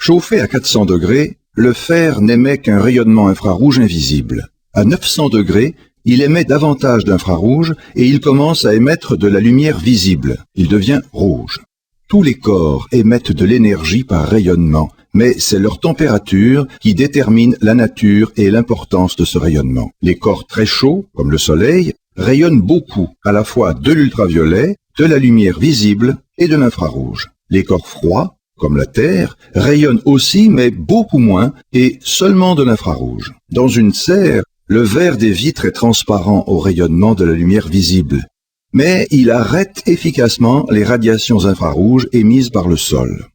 Chauffé à 400 degrés, le fer n'émet qu'un rayonnement infrarouge invisible. À 900 degrés, il émet davantage d'infrarouge et il commence à émettre de la lumière visible. Il devient rouge. Tous les corps émettent de l'énergie par rayonnement, mais c'est leur température qui détermine la nature et l'importance de ce rayonnement. Les corps très chauds, comme le Soleil, rayonnent beaucoup, à la fois de l'ultraviolet, de la lumière visible et de l'infrarouge. Les corps froids, comme la Terre, rayonnent aussi, mais beaucoup moins, et seulement de l'infrarouge. Dans une serre, le verre des vitres est transparent au rayonnement de la lumière visible, mais il arrête efficacement les radiations infrarouges émises par le sol.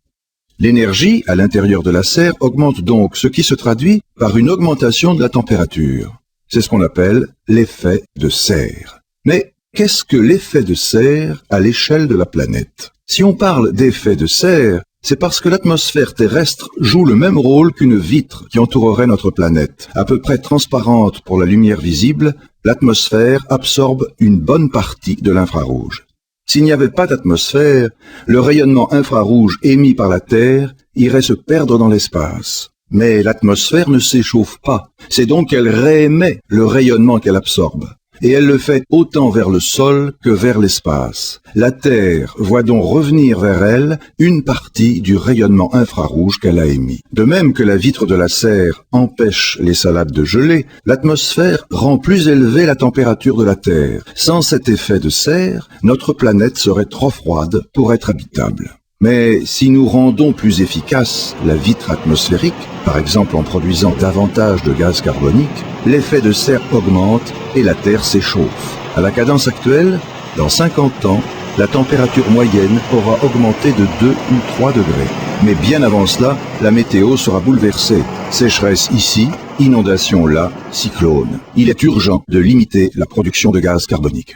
L'énergie à l'intérieur de la serre augmente donc, ce qui se traduit par une augmentation de la température. C'est ce qu'on appelle l'effet de serre. Mais qu'est-ce que l'effet de serre à l'échelle de la planète? Si on parle d'effet de serre, c'est parce que l'atmosphère terrestre joue le même rôle qu'une vitre qui entourerait notre planète. À peu près transparente pour la lumière visible, l'atmosphère absorbe une bonne partie de l'infrarouge. S'il n'y avait pas d'atmosphère, le rayonnement infrarouge émis par la Terre irait se perdre dans l'espace. Mais l'atmosphère ne s'échauffe pas, c'est donc qu'elle réémet le rayonnement qu'elle absorbe. Et elle le fait autant vers le sol que vers l'espace. La Terre voit donc revenir vers elle une partie du rayonnement infrarouge qu'elle a émis. De même que la vitre de la serre empêche les salades de geler, l'atmosphère rend plus élevée la température de la Terre. Sans cet effet de serre, notre planète serait trop froide pour être habitable. Mais si nous rendons plus efficace la vitre atmosphérique, par exemple en produisant davantage de gaz carbonique, l'effet de serre augmente et la Terre s'échauffe. À la cadence actuelle, dans 50 ans, la température moyenne aura augmenté de 2 ou 3 degrés. Mais bien avant cela, la météo sera bouleversée. Sécheresse ici, inondation là, cyclone. Il est urgent de limiter la production de gaz carbonique.